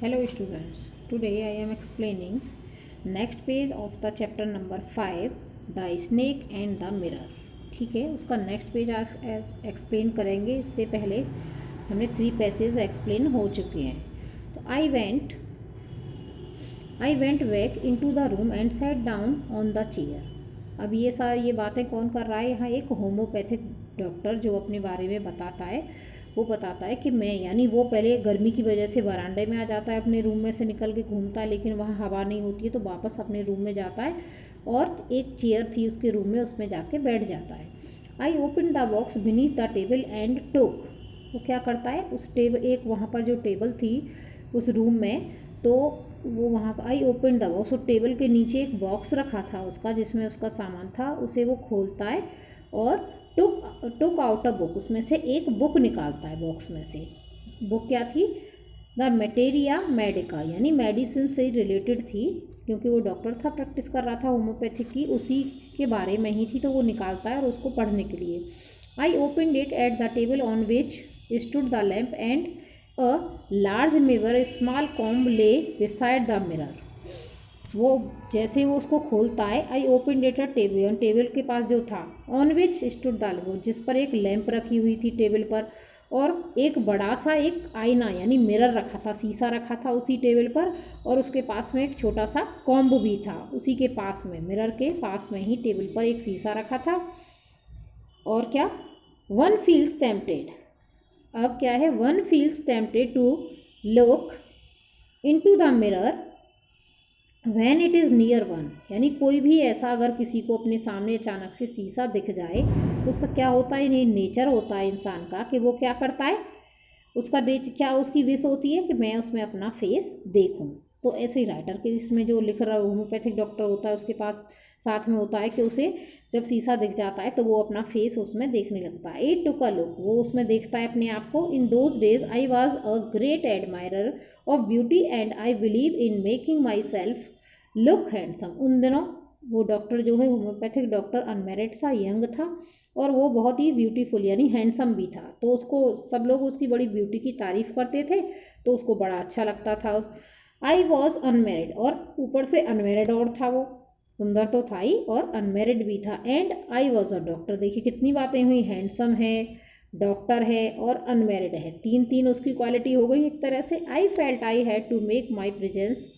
Hello students, today I am explaining next page of the chapter number 5 the snake and the mirror। ठीक है, उसका next page आज explain करेंगे। इससे पहले हमने 3 पैसेज एक्सप्लेन हो चुके हैं। तो I went back into the room and sat down on the chair. अब ये बातें कौन कर रहा है? यहाँ एक होम्योपैथिक डॉक्टर जो अपने बारे में बताता है, वो बताता है कि मैं, यानी वो पहले गर्मी की वजह से बरामदे में आ जाता है, अपने रूम में से निकल के घूमता है, लेकिन वहाँ हवा नहीं होती है तो वापस अपने रूम में जाता है और एक चेयर थी उसके रूम में, उसमें जाके बैठ जाता है। I open the box beneath the table and took. वो क्या करता है, उस टेबल, एक वहाँ पर जो टेबल थी उस रूम में, तो वो वहाँ पर आई ओपन द बॉक्स, उस टेबल के नीचे एक बॉक्स रखा था उसका जिसमें उसका सामान था, उसे वो खोलता है और टुक आउट अ बुक, उसमें से एक बुक निकालता है बॉक्स में से। बुक क्या थी? द मेटेरिया मेडिका, यानी मेडिसिन से रिलेटेड थी, क्योंकि वो डॉक्टर था, प्रैक्टिस कर रहा था होम्योपैथिक की, उसी के बारे में ही थी, तो वो निकालता है और उसको पढ़ने के लिए। I open it at the table on which stood the lamp and a large mirror small comb lay beside the mirror. वो जैसे वो उसको खोलता है, I open that table, table के पास जो था, ऑन विच स्टूड द, वो जिस पर एक लैंप रखी हुई थी टेबल पर, और एक बड़ा सा एक आईना यानी मिरर रखा था, शीशा रखा था उसी टेबल पर, और उसके पास में एक छोटा सा कॉम्ब भी था उसी के पास में, मिरर के पास में ही टेबल पर एक शीशा रखा था। और क्या? वन फील्स टेम्पटेड, अब क्या है, one feels tempted to look into the mirror when it is near one, यानी कोई भी ऐसा अगर किसी को अपने सामने अचानक से शीशा दिख जाए तो उससे क्या होता है, ये नेचर होता है इंसान का कि वो क्या करता है, उसका क्या उसकी विश होती है कि मैं उसमें अपना फेस देखूं। तो ऐसे ही राइटर के इसमें जो लिख रहा होम्योपैथिक डॉक्टर होता है उसके पास साथ में होता है कि उसे जब शीशा दिख जाता है तो वो अपना फेस उसमें देखने लगता है। इट टुक अ लुक, वो उसमें देखता है अपने आप को। In those days I was a great admirer of beauty and I believe in making my self look handsome. उन दिनों वो डॉक्टर जो है होम्योपैथिक डॉक्टर अनमेरिड था, यंग था, और वो बहुत ही ब्यूटीफुल यानी हैंडसम भी था, तो उसको सब लोग उसकी बड़ी ब्यूटी की तारीफ़ करते थे, तो उसको बड़ा अच्छा लगता था। आई वॉज अनमेरिड, और ऊपर से अनमेरिड और था, वो सुंदर तो था ही और अनमेरिड भी था। And I was a doctor, देखिए कितनी बातें हुई, हैंडसम है, डॉक्टर है और अनमेरिड है, तीन तीन उसकी क्वालिटी हो गई एक तरह से। I felt I had to make my presence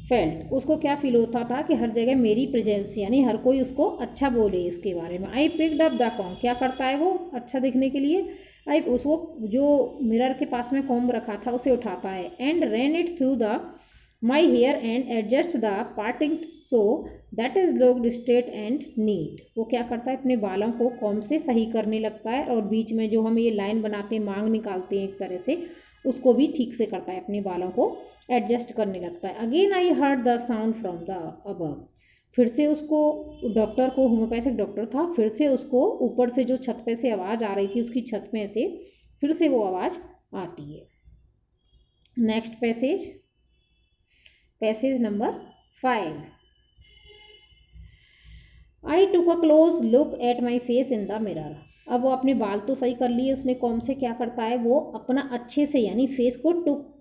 felt, उसको क्या फील होता था कि हर जगह मेरी प्रेजेंस, यानी हर कोई उसको अच्छा बोले इसके बारे में। I picked up the comb, क्या करता है वो अच्छा दिखने के लिए, आई उसको जो मिरर के पास में कॉम्ब रखा था उसे उठाता है, and ran it through the my hair and adjust the parting so that is looked straight and neat. वो क्या करता है, अपने बालों को कॉम्ब से सही करने लगता है, और बीच में जो हम ये लाइन बनाते हैं, मांग निकालते हैं एक तरह से, उसको भी ठीक से करता है, अपने बालों को एडजस्ट करने लगता है। Again I heard the sound from the above, फिर से उसको, डॉक्टर को, होम्योपैथिक डॉक्टर था, फिर से उसको ऊपर से जो छत पे से आवाज़ आ रही थी, उसकी छत में से फिर से वो आवाज़ आती है। Next passage, passage number 5। I took a close look at my face in the mirror. अब वो अपने बाल तो सही कर लिए उसने, कॉम से क्या करता है, वो अपना अच्छे से यानी फेस को टुक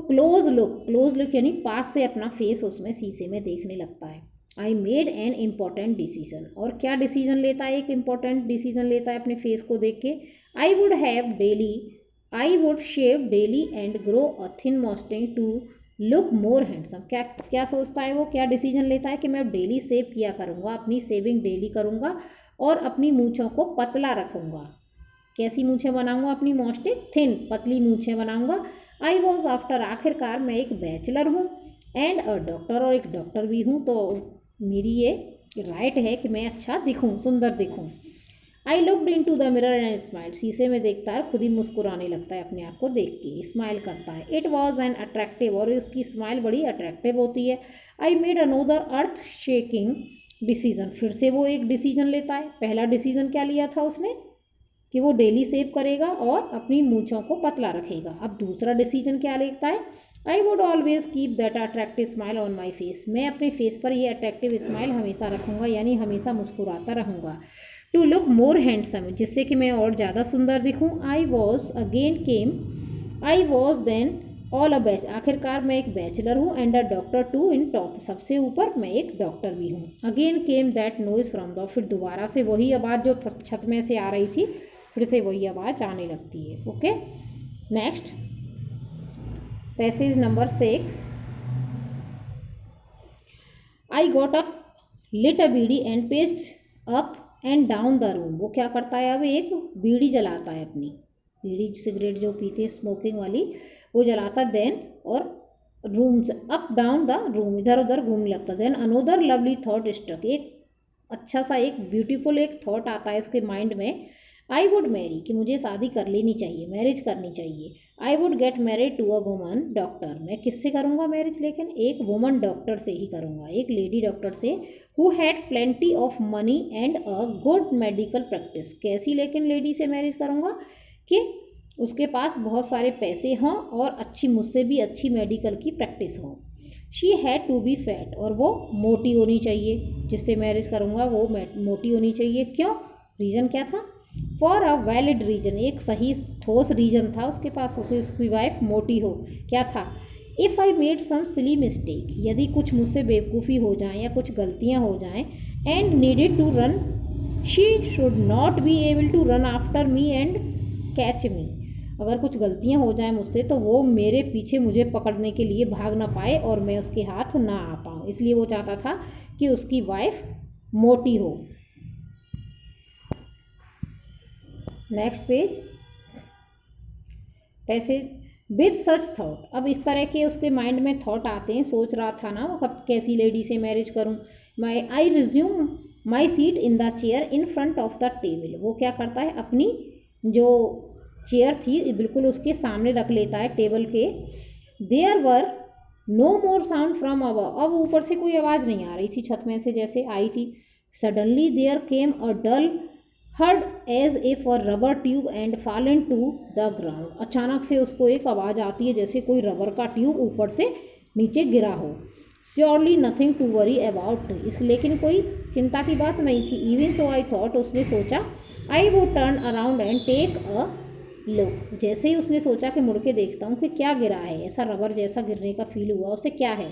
क्लोज लुक यानी पास से अपना फेस उसमें शीशे में देखने लगता है। I made an important decision, और क्या डिसीजन लेता है, एक इम्पॉर्टेंट डिसीजन लेता है अपने फेस को देख के। I would shave daily and grow a thin moustache to look more handsome. क्या क्या सोचता है वो, क्या डिसीजन लेता है कि मैं अब डेली सेव किया करूँगा, अपनी सेविंग डेली करूँगा और अपनी मूँछों को पतला रखूँगा। कैसी मूँछें बनाऊँगा अपनी, मॉस्टिक थिन, पतली मूँछें बनाऊँगा। आई वॉज आफ्टर, आखिरकार मैं एक बैचलर हूँ, एंड अ डॉक्टर, और एक डॉक्टर भी हूँ, तो मेरी ये राइट है कि मैं अच्छा दिखूँ, सुंदर दिखूँ। I looked into the mirror and smile, शीशे में देखता है, खुद ही मुस्कुराने लगता है अपने आप को देख के, स्माइल करता है। इट वॉज एन अट्रैक्टिव, और उसकी स्माइल बड़ी अट्रैक्टिव होती है। I made another earth shaking decision, फिर से वो एक डिसीजन लेता है। पहला डिसीजन क्या लिया था उसने कि वो डेली सेव करेगा और अपनी मूँछों को पतला रखेगा। अब दूसरा डिसीजन क्या लेता है, I would always keep that attractive smile on my face, मैं अपने फेस पर ये अट्रैक्टिव स्माइल हमेशा रखूँगा, यानी हमेशा मुस्कुराता रहूँगा। टू लुक मोर हैंडसम, जिससे कि मैं और ज़्यादा सुंदर दिखूँ। I was then all a batch, आखिरकार मैं एक बैचलर हूँ, and a doctor too in top, सबसे ऊपर मैं एक डॉक्टर भी हूँ। Again came that noise from the, फिर दोबारा से वही आवाज़ जो छत में से आ रही थी, फिर से वही आवाज़ आने लगती है। Okay, next passage number 6। I got up, lit a bidi and paced up and down the room. वो क्या करता है, अब एक बीड़ी जलाता है, अपनी बीड़ी सिगरेट जो पीते हैं स्मोकिंग वाली, वो जलाता, देन और रूम से अप डाउन द रूम, इधर उधर घूमने लगता। Then another lovely thought struck, एक अच्छा सा एक ब्यूटीफुल एक थॉट आता है उसके माइंड में। आई वुड मैरी, कि मुझे शादी कर लेनी चाहिए, मैरिज करनी चाहिए। I would get married to a woman doctor, मैं किससे करूँगा मैरिज, लेकिन एक वुमन डॉक्टर से ही करूँगा, एक लेडी डॉक्टर से, who had plenty of money and a good medical practice. कैसी लेकिन लेडी से मैरिज करूँगा कि उसके पास बहुत सारे पैसे हों और अच्छी, मुझसे भी अच्छी मेडिकल की प्रैक्टिस हो। She had to be fat, और वो मोटी होनी चाहिए, जिससे मैरिज करूँगा वो मोटी होनी चाहिए। क्यों, रीज़न क्या था, फॉर अ वैलिड रीजन, एक सही ठोस रीजन था उसके पास कि उसकी वाइफ मोटी हो। क्या था, if I made some silly mistake, यदि कुछ मुझसे बेवकूफ़ी हो जाए या कुछ गलतियाँ हो जाएं, and needed to run, she should not be able to run after me and catch me. अगर कुछ गलतियाँ हो जाएं मुझसे तो वो मेरे पीछे मुझे पकड़ने के लिए भाग ना पाए और मैं उसके हाथ ना आ पाऊँ, इसलिए वो चाहता था कि उसकी वाइफ मोटी हो। Next page, passage with such thought, अब इस तरह के उसके माइंड में थॉट आते हैं, सोच रहा था ना वो कब कैसी लेडी से मैरिज करूं। I resume my seat in the chair in front of the table, वो क्या करता है, अपनी जो चेयर थी बिल्कुल उसके सामने रख लेता है टेबल के। There were no more sound from above, अब ऊपर से कोई आवाज़ नहीं आ रही थी छत में से जैसे आई थी। Suddenly there came a dull heard as a for rubber tube and fallen to the ground, अचानक से उसको एक आवाज़ आती है जैसे कोई रबर का ट्यूब ऊपर से नीचे गिरा हो। Surely nothing to worry about, इस लेकिन कोई चिंता की बात नहीं थी। इवन सो आई थॉट, उसने सोचा, I would turn around and take a look, जैसे ही उसने सोचा कि मुड़ के देखता हूँ कि क्या गिरा है, ऐसा रबर जैसा गिरने का फील हुआ उसे, क्या है।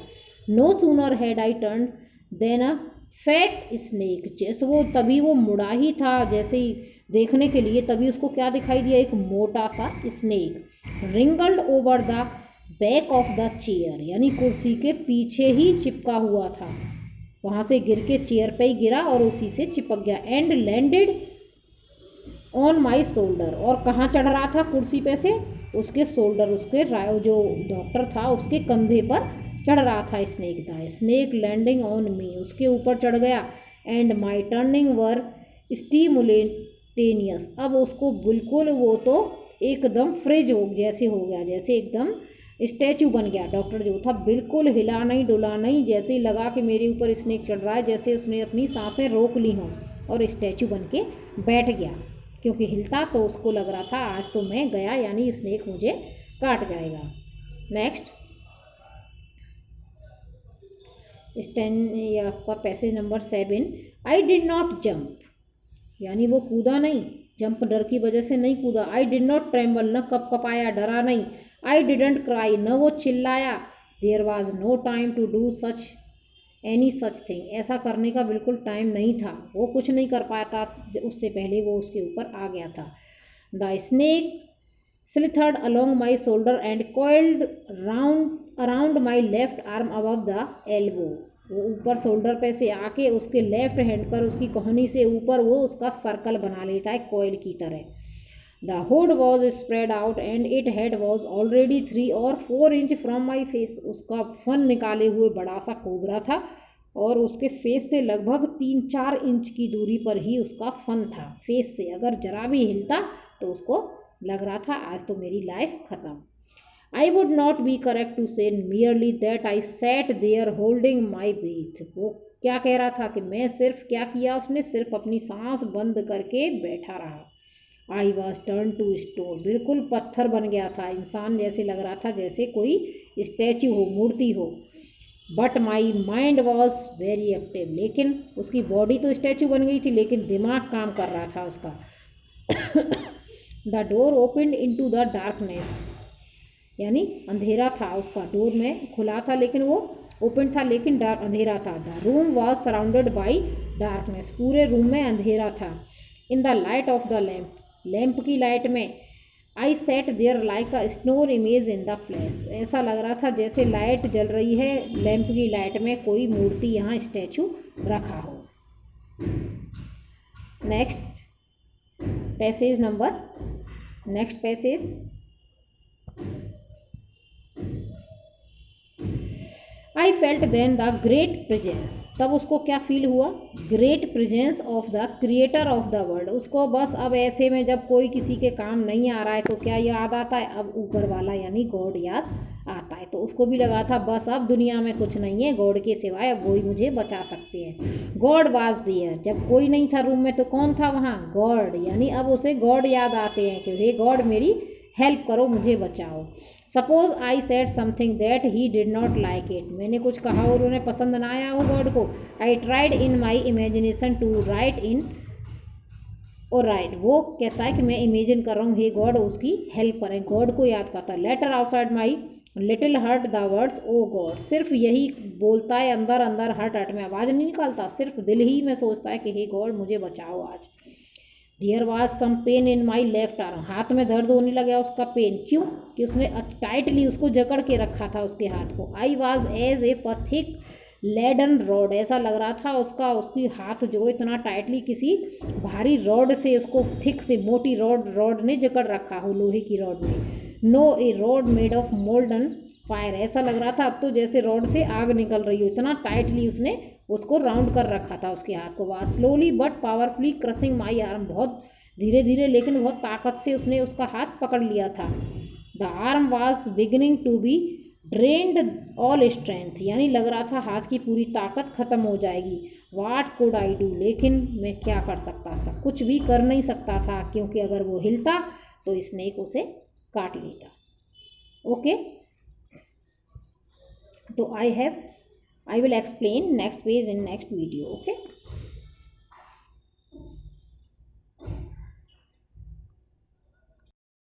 No sooner had I turn then a fat snake, जैसे वो तभी वो मुड़ा ही था जैसे ही देखने के लिए, तभी उसको क्या दिखाई दिया, एक मोटा सा snake ringled over the back of the chair, यानी कुर्सी के पीछे ही चिपका हुआ था, वहाँ से गिर के चेयर पे ही गिरा और उसी से चिपक गया। And landed on my shoulder, और कहाँ चढ़ रहा था कुर्सी पे से, उसके शोल्डर, उसके जो डॉक्टर था उसके कंधे पर चढ़ रहा था स्नेक। था स्नेक लैंडिंग ऑन मी, उसके ऊपर चढ़ गया। एंड माई टर्निंग वर स्टीमुलेटेनियस, अब उसको बिल्कुल वो तो एकदम फ्रिज हो जैसे हो गया, जैसे एकदम स्टैचू बन गया। डॉक्टर जो था बिल्कुल हिला नहीं डुला नहीं, जैसे ही लगा कि मेरे ऊपर स्नेक चढ़ रहा है, जैसे उसने अपनी सांसें रोक ली हों और स्टैचू बन के बैठ गया, क्योंकि हिलता तो उसको लग रहा था आज तो मैं गया, यानी स्नेक मुझे काट जाएगा। नेक्स्ट या आपका passage number 7। I did not jump, यानी वो कूदा नहीं, जंप डर की वजह से नहीं कूदा। आई डिड नॉट ट्रेम्बल, न कप कपाया, डरा नहीं। आई डिडंट क्राई, न वो चिल्लाया। There was no time to do such any such thing, ऐसा करने का बिल्कुल टाइम नहीं था, वो कुछ नहीं कर पाता, उससे पहले वो उसके ऊपर आ गया था। The snake slithered along my shoulder and coiled around my left arm above the elbow, वो ऊपर शोल्डर पे से आके उसके लेफ्ट हैंड पर, उसकी कोहनी से ऊपर वो उसका सर्कल बना लेता है कोयल की तरह। The hood was spread out and it head was already 3 or 4 inch from my face, उसका फन निकाले हुए बड़ा सा कोबरा था और उसके फेस से लगभग 3-4 इंच की दूरी पर ही उसका फन था। फेस से अगर जरा भी हिलता तो उसको लग रहा था आज तो मेरी लाइफ खत्म। I would not be correct to say merely that I sat there holding my breath, वो क्या कह रहा था कि मैं सिर्फ क्या किया, उसने सिर्फ अपनी सांस बंद करके बैठा रहा। I was turn to stone, बिल्कुल पत्थर बन गया था, इंसान जैसे लग रहा था जैसे कोई स्टैचू हो, मूर्ति हो। But my mind was very active, लेकिन उसकी बॉडी तो स्टैचू बन गई थी लेकिन दिमाग काम कर रहा था उसका। The door opened into the darkness, यानी अंधेरा था, उसका डोर में खुला था लेकिन वो ओपन था लेकिन डार्क अंधेरा था। The room was surrounded by darkness, पूरे रूम में अंधेरा था। In the light of the lamp, lamp की लाइट में, I set there like a snore image in the flash, ऐसा लग रहा था जैसे लाइट जल रही है, लैम्प की लाइट में कोई मूर्ति यहाँ स्टैचू रखा हो। Next passage number, next passage, I felt then the great presence, तब उसको क्या फील हुआ, great presence of the creator of the world. उसको बस अब ऐसे में जब कोई किसी के काम नहीं आ रहा है तो क्या याद आता है, अब ऊपर वाला यानी गॉड याद आता है। तो उसको भी लगा था बस अब दुनिया में कुछ नहीं है गॉड के सिवाय, अब वही मुझे बचा सकते हैं। गॉड वाज देयर, जब कोई नहीं था रूम में तो कौन था वहाँ, गॉड, यानी अब उसे गॉड याद आते हैं कि हे गॉड मेरी हेल्प करो, मुझे बचाओ। Suppose I said something that he did not like it, मैंने कुछ कहा और उन्हें पसंद ना आया हो गॉड को। I tried in my imagination to write in और राइट, वो कहता है कि मैं इमेजिन कर रहा हूँ हे गॉड उसकी हेल्प करें, गॉड को याद करता है। Later outside my little heart the words O God, सिर्फ यही बोलता है अंदर अंदर, हर्ट हर्ट में आवाज़ नहीं निकालता, सिर्फ दिल ही में सोचता है कि हे गॉड मुझे बचाओ आज। There was some pain in my left arm, हाथ में दर्द होने लगा उसका, पेन क्यों कि उसने टाइटली उसको जकड़ के रखा था उसके हाथ को। I was as a thick leaden rod, ऐसा लग रहा था उसका उसकी हाथ जो इतना टाइटली किसी भारी रॉड से, उसको थिक से मोटी रॉड ने जकड़ रखा हो, लोहे की रॉड ने। No a rod made of molten fire, ऐसा लग रहा था अब तो जैसे रॉड से आग निकल रही हो, इतना टाइटली उसने उसको राउंड कर रखा था उसके हाथ को। वह slowly but powerfully crushing my arm, बहुत धीरे धीरे लेकिन बहुत ताकत से उसने उसका हाथ पकड़ लिया था। The arm was beginning to be drained all strength, यानी लग रहा था हाथ की पूरी ताकत खत्म हो जाएगी। वाट कुड आई डू, लेकिन मैं क्या कर सकता था, कुछ भी कर नहीं सकता था क्योंकि अगर वो हिलता तो स्नेक उसे काट लेता। ओके, तो I will explain next page in next video. Okay.